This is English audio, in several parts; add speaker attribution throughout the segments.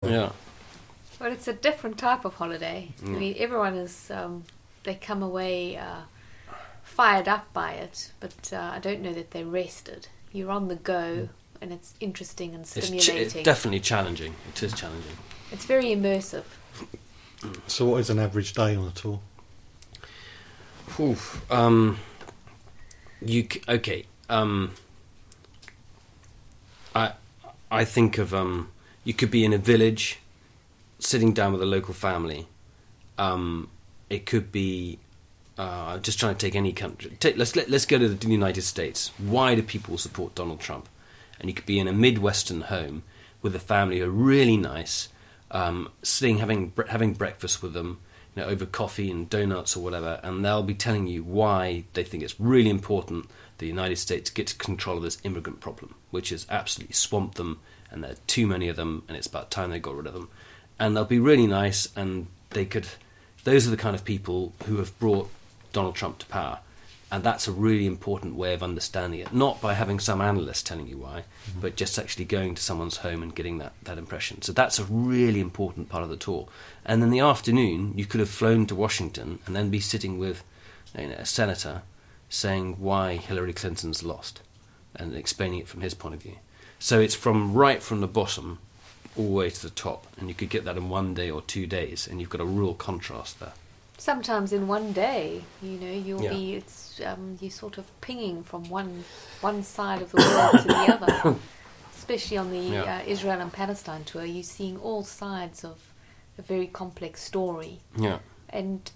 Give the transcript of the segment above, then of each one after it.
Speaker 1: Yeah.
Speaker 2: Well, it's a different type of holiday.
Speaker 1: Mm.
Speaker 2: I mean, everyone is, they come away fired up by it, but I don't know that they're rested. You're on the go, and it's interesting and stimulating.
Speaker 1: It's definitely challenging. It is challenging. It's
Speaker 2: very immersive.
Speaker 3: So what is an average day on a tour?
Speaker 1: Oof. I think of you could be in a village, sitting down with a local family. It could be just trying to take any country. Let's go to the United States. Why do people support Donald Trump? And you could be in a Midwestern home with a family who are really nice, sitting having breakfast with them, over coffee and donuts or whatever, and they'll be telling you why they think it's really important the United States gets control of this immigrant problem, which has absolutely swamped them, and there are too many of them, and it's about time they got rid of them. And they'll be really nice, and those are the kind of people who have brought Donald Trump to power. And that's a really important way of understanding it, not by having some analyst telling you why, but just actually going to someone's home and getting that impression. So that's a really important part of the tour. And in the afternoon, you could have flown to Washington and then be sitting with a senator saying why Hillary Clinton's lost and explaining it from his point of view. So it's right from the bottom all the way to the top, and you could get that in 1 day or 2 days, and you've got a real contrast there.
Speaker 2: Sometimes in 1 day, you're sort of pinging from one side of the world to the other. Especially on the Israel and Palestine tour, you're seeing all sides of a very complex story.
Speaker 1: Yeah.
Speaker 2: And,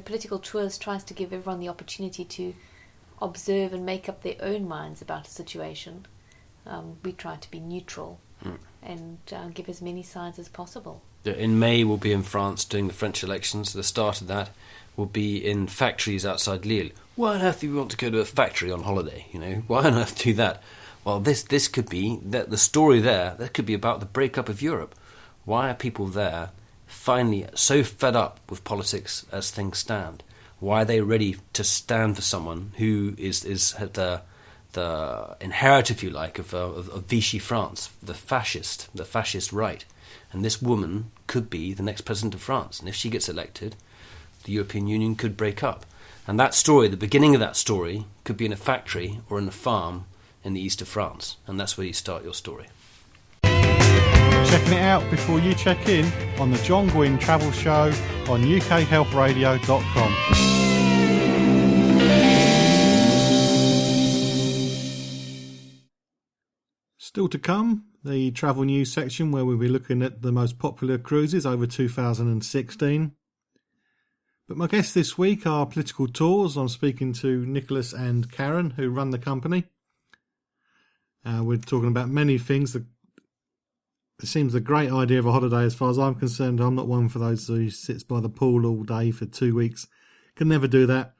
Speaker 2: political tours tries to give everyone the opportunity to observe and make up their own minds about a situation. We try to be neutral and give as many sides as possible.
Speaker 1: In May, we'll be in France doing the French elections. The start of that will be in factories outside Lille. Why on earth do we want to go to a factory on holiday? Why on earth do that? Well, this could be the story there. That could be about the breakup of Europe. Why are people there finally so fed up with politics as things stand? Why are they ready to stand for someone who is the inheritor, if you like, of Vichy France, the fascist right? And this woman could be the next president of France. And if she gets elected, the European Union could break up. And that story, the beginning of that story, could be in a factory or in a farm in the east of France. And that's where you start your story.
Speaker 3: Checking it out before you check in on the John Guinn Travel Show on ukhealthradio.com. Still to come, the travel news section where we'll be looking at the most popular cruises over 2016. But my guests this week are Political Tours. I'm speaking to Nicholas and Karen, who run the company. We're talking about many things. It seems a great idea of a holiday as far as I'm concerned. I'm not one for those who sits by the pool all day for 2 weeks. Can never do that.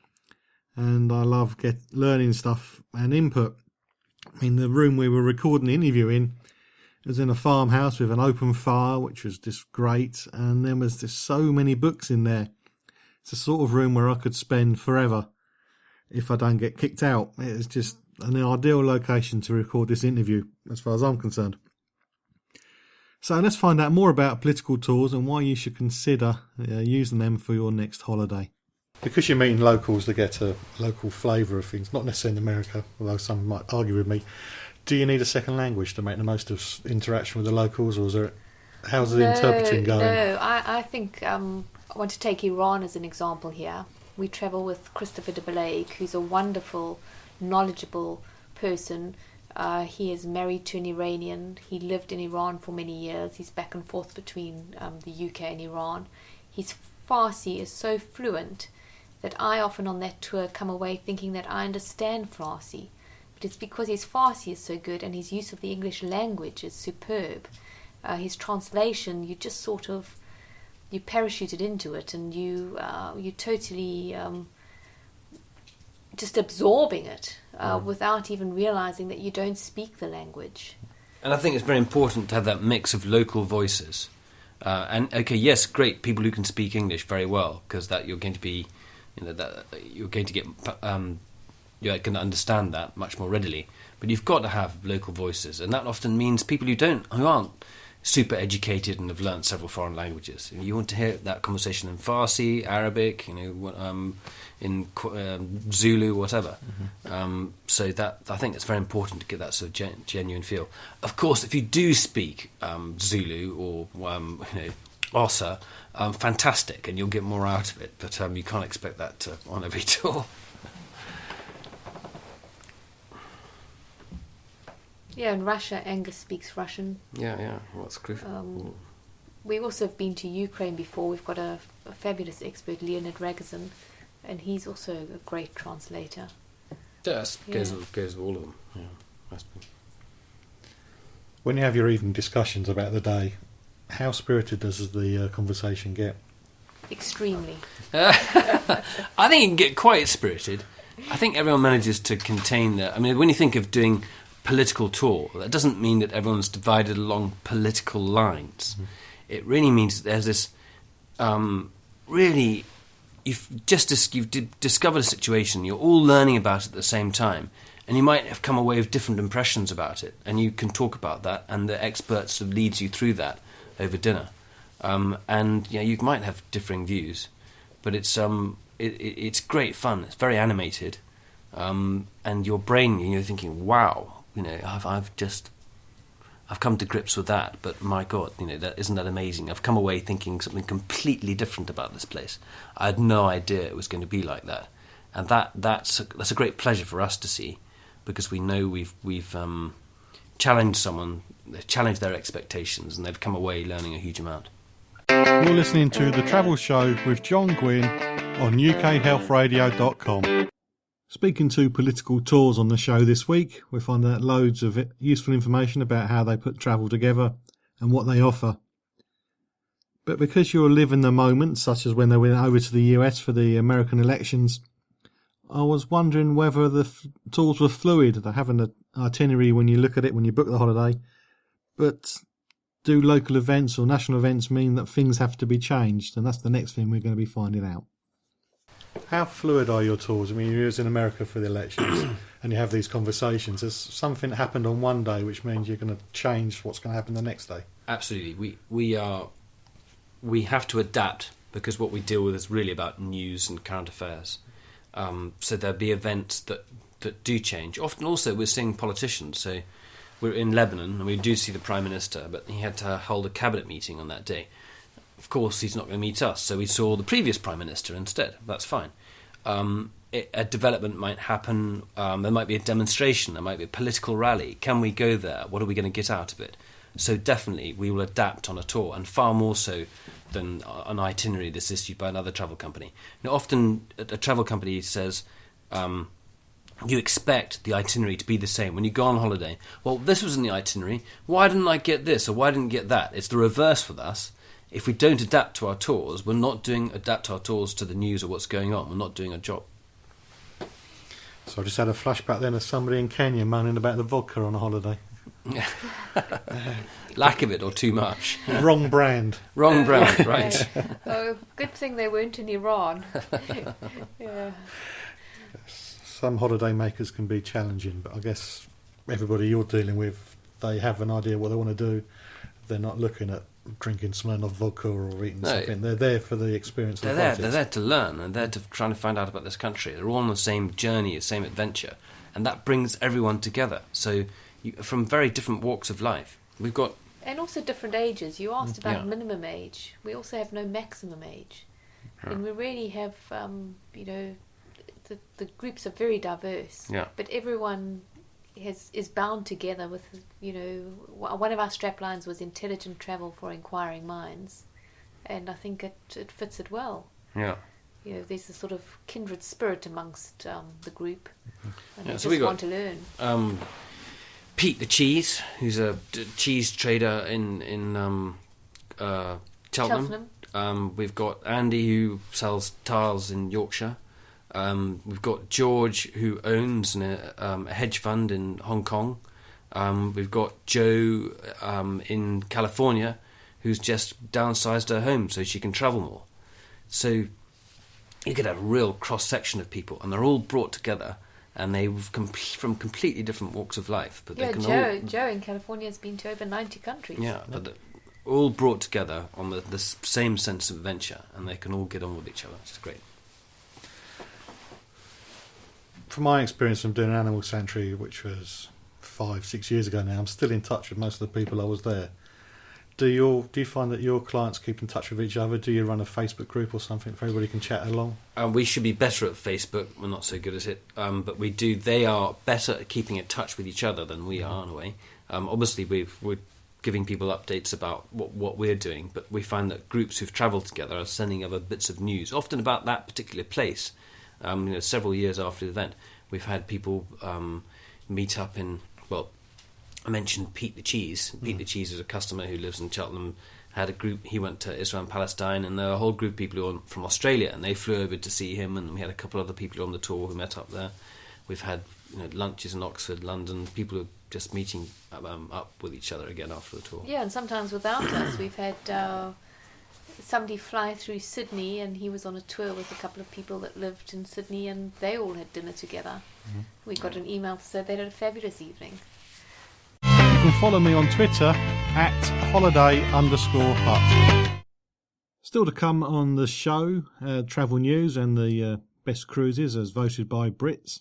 Speaker 3: And I love learning stuff and input. I mean, the room we were recording the interview in was in a farmhouse with an open fire, which was just great. And there was just so many books in there. It's the sort of room where I could spend forever if I don't get kicked out. It's just an ideal location to record this interview, as far as I'm concerned. So let's find out more about Political Tours and why you should consider using them for your next holiday. Because you're meeting locals to get a local flavour of things, not necessarily in America, although some might argue with me, do you need a second language to make the most of interaction with the locals, or how's the interpreting going?
Speaker 2: No, I think I want to take Iran as an example here. We travel with Christopher de Blake, who's a wonderful, knowledgeable person. He is married to an Iranian. He lived in Iran for many years. He's back and forth between the UK and Iran. His Farsi is so fluent that I often on that tour come away thinking that I understand Farsi. But it's because his Farsi is so good and his use of the English language is superb. His translation, you just sort of, you parachuted into it and you totally just absorbing it without even realizing that you don't speak the language.
Speaker 1: And I think it's very important to have that mix of local voices. And okay, yes, great, people who can speak English very well, because that you're going to be, you're going to get, you can understand that much more readily. But you've got to have local voices, and that often means people who super educated and have learnt several foreign languages. You want to hear that conversation in Farsi, Arabic, in Zulu, whatever. So that I think it's very important to get that sort of genuine feel. Of course, if you do speak Zulu or Xhosa, fantastic, and you'll get more out of it. But you can't expect that on every tour.
Speaker 2: Yeah, in Russia, Angus speaks Russian.
Speaker 1: Yeah, well, that's crucial.
Speaker 2: We also have been to Ukraine before. We've got a fabulous expert, Leonid Ragozin, and he's also a great translator.
Speaker 1: Yes, goes with all of them. Yeah, must be.
Speaker 3: When you have your evening discussions about the day, how spirited does the conversation get?
Speaker 2: Extremely.
Speaker 1: I think it can get quite spirited. I think everyone manages to contain that. I mean, when you think of doing political tour, that doesn't mean that everyone's divided along political lines. It really means that there's this really you've discovered a situation, you're all learning about it at the same time, and you might have come away with different impressions about it, and you can talk about that, and the expert sort of leads you through that over dinner, and you might have differing views, but it's great fun. It's very animated, and your brain, you're thinking, wow. I've come to grips with that, but my God, isn't that amazing? I've come away thinking something completely different about this place. I had no idea it was going to be like that, and that's a great pleasure for us to see, because we know we've challenged someone, they've challenged their expectations, and they've come away learning a huge amount.
Speaker 3: You're listening to The Travel Show with John Guinn on UKHealthRadio.com. Speaking to political tours on the show this week, we find out loads of useful information about how they put travel together and what they offer. But because you're living the moment, such as when they went over to the US for the American elections, I was wondering whether the tours were fluid. They have an itinerary when you look at it, when you book the holiday, but do local events or national events mean that things have to be changed? And that's the next thing we're going to be finding out. How fluid are your tours? I mean, you was in America for the elections and you have these conversations. Has something happened on one day which means you're going to change what's going to happen the next day?
Speaker 1: Absolutely. We have to adapt, because what we deal with is really about news and current affairs. So there'll be events that do change. Often also we're seeing politicians. So we're in Lebanon and we do see the Prime Minister, but he had to hold a cabinet meeting on that day. Of course, he's not going to meet us, so we saw the previous Prime Minister instead. That's fine. A development might happen. There might be a demonstration. There might be a political rally. Can we go there? What are we going to get out of it? So definitely we will adapt on a tour, and far more so than an itinerary that's issued by another travel company. Now, often a travel company says you expect the itinerary to be the same. When you go on holiday, well, this was in the itinerary. Why didn't I get this, or why didn't I get that? It's the reverse with us. If we don't adapt to our tours, we're not adapt our tours to the news or what's going on. We're not doing a job.
Speaker 3: So I just had a flashback then of somebody in Kenya moaning about the vodka on a holiday.
Speaker 1: Lack of it or too much.
Speaker 3: Wrong brand.
Speaker 1: Wrong brand, right.
Speaker 2: Oh, good thing they weren't in Iran. Yeah.
Speaker 3: Some holiday makers can be challenging, but I guess everybody you're dealing with, they have an idea what they want to do. They're not looking at drinking Smirnoff vodka or eating something. They're there for the experience.
Speaker 1: They're there to learn, and they're trying to find out about this country. They're all on the same journey, the same adventure, and that brings everyone together. So from very different walks of life. We've got...
Speaker 2: And also different ages. You asked about minimum age. We also have no maximum age.
Speaker 1: Yeah.
Speaker 2: And we really have, the groups are very diverse.
Speaker 1: Yeah.
Speaker 2: But everyone is bound together with, one of our straplines was intelligent travel for inquiring minds. And I think it fits it well.
Speaker 1: Yeah.
Speaker 2: There's a sort of kindred spirit amongst the group. And they
Speaker 1: so
Speaker 2: just want to learn.
Speaker 1: Pete the Cheese, who's a cheese trader in Cheltenham. We've got Andy, who sells tiles in Yorkshire. We've got George, who owns a hedge fund in Hong Kong. We've got Joe in California, who's just downsized her home so she can travel more. So you get a real cross-section of people, and they're all brought together, and they're from completely different walks of life. But they can
Speaker 2: Joe in California has been to over 90 countries.
Speaker 1: Yeah, but all brought together on the same sense of adventure, and they can all get on with each other. It's great.
Speaker 3: From my experience from doing Animal Sanctuary, which was 5-6 years ago now, I'm still in touch with most of the people I was there. Do you find that your clients keep in touch with each other? Do you run a Facebook group or something where everybody can chat along?
Speaker 1: We should be better at Facebook. We're not so good at it, but we do. They are better at keeping in touch with each other than we are in a way. Obviously, we're giving people updates about what we're doing, but we find that groups who've travelled together are sending other bits of news, often about that particular place. Several years after the event, we've had people meet up in, well, I mentioned Pete the Cheese. Pete the Cheese is a customer who lives in Cheltenham, had a group, he went to Israel and Palestine, and there were a whole group of people who were from Australia, and they flew over to see him, and we had a couple other people on the tour who met up there. We've had lunches in Oxford, London, people who are just meeting up with each other again after the tour.
Speaker 2: Yeah, and sometimes without us. We've had somebody fly through Sydney, and he was on a tour with a couple of people that lived in Sydney, and they all had dinner together. Mm-hmm. We got an email to say they had a fabulous evening.
Speaker 3: You can follow me on Twitter @holiday_hut. Still to come on the show, travel news and the best cruises as voted by Brits.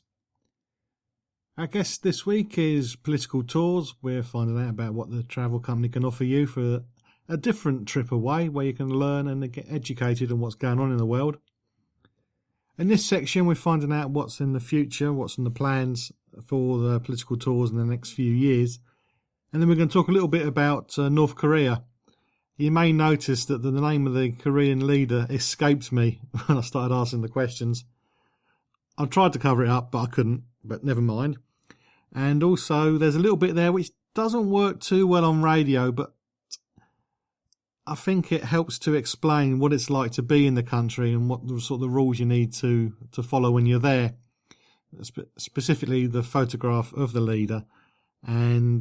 Speaker 3: Our guest this week is Political Tours. We're finding out about what the travel company can offer you for a different trip away, where you can learn and get educated on what's going on in the world. In this section, we're finding out what's in the future, what's in the plans for the Political Tours in the next few years. And then we're going to talk a little bit about North Korea. You may notice that the name of the Korean leader escaped me when I started asking the questions. I tried to cover it up, but I couldn't, but never mind. And also, there's a little bit there which doesn't work too well on radio, but I think it helps to explain what it's like to be in the country and what the sort of rules you need to follow when you're there. Specifically, the photograph of the leader. And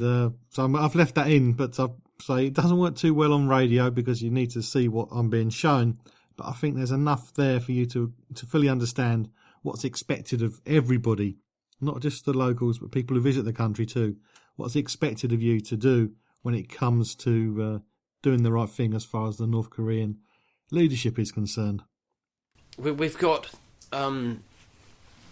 Speaker 3: so I've left that in, but I say it doesn't work too well on radio because you need to see what I'm being shown. But I think there's enough there for you to fully understand what's expected of everybody, not just the locals, but people who visit the country too. What's expected of you to do when it comes to doing the right thing as far as the North Korean leadership is concerned.
Speaker 1: We've got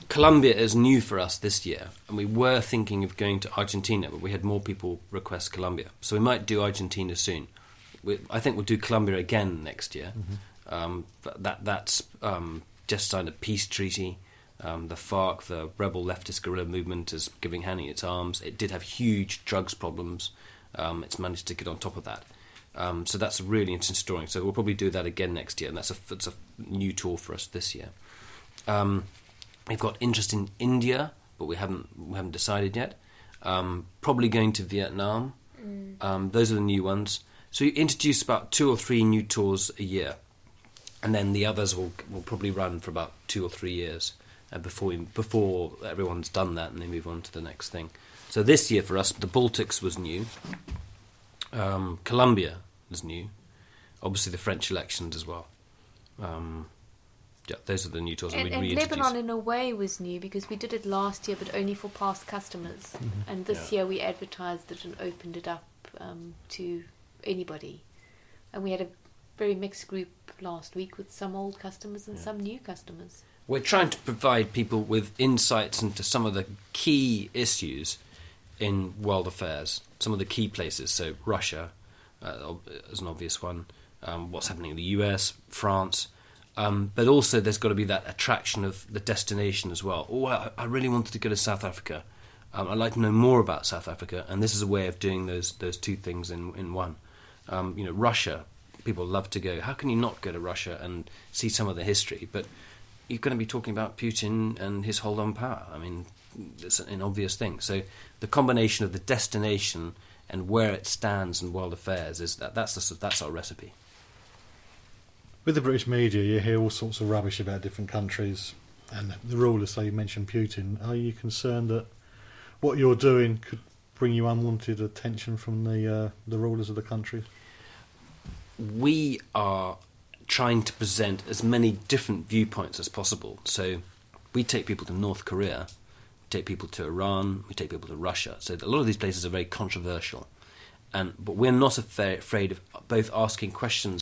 Speaker 1: Colombia is new for us this year, and we were thinking of going to Argentina, but we had more people request Colombia. So we might do Argentina soon. I think we'll do Colombia again next year. Mm-hmm. But that's just signed a peace treaty. The FARC, the rebel leftist guerrilla movement, is handing its arms. It did have huge drugs problems. It's managed to get on top of that. So that's a really interesting story. So we'll probably do that again next year, and it's a new tour for us this year. We've got interest in India, but we haven't decided yet. Probably going to Vietnam. Those are the new ones. So you introduce about 2 or 3 new tours a year, and then the others will probably run for about 2 or 3 years before everyone's done that, and they move on to the next thing. So this year for us, the Baltics was new. Colombia was new. Obviously, the French elections as well. Yeah, those are the new tours.
Speaker 2: And Lebanon, in a way, was new because we did it last year, but only for past customers. Mm-hmm. And this year we advertised it and opened it up to anybody. And we had a very mixed group last week with some old customers and some new customers.
Speaker 1: We're trying to provide people with insights into some of the key issues in world affairs, some of the key places. So Russia is an obvious one. What's happening in the US, France. But also there's got to be that attraction of the destination as well. Oh, I really wanted to go to South Africa. I'd like to know more about South Africa, and this is a way of doing those two things in one. Russia, people love to go. How can you not go to Russia and see some of the history? But you're going to be talking about Putin and his hold on power. I mean, it's an obvious thing. So the combination of the destination and where it stands in world affairs that's our recipe.
Speaker 3: With the British media, you hear all sorts of rubbish about different countries, and the rulers, say you mentioned Putin. Are you concerned that what you're doing could bring you unwanted attention from the rulers of the country?
Speaker 1: We are trying to present as many different viewpoints as possible. So we take people to North Korea, we take people to Iran, we take people to Russia. So a lot of these places are very controversial. but we're not afraid of both asking questions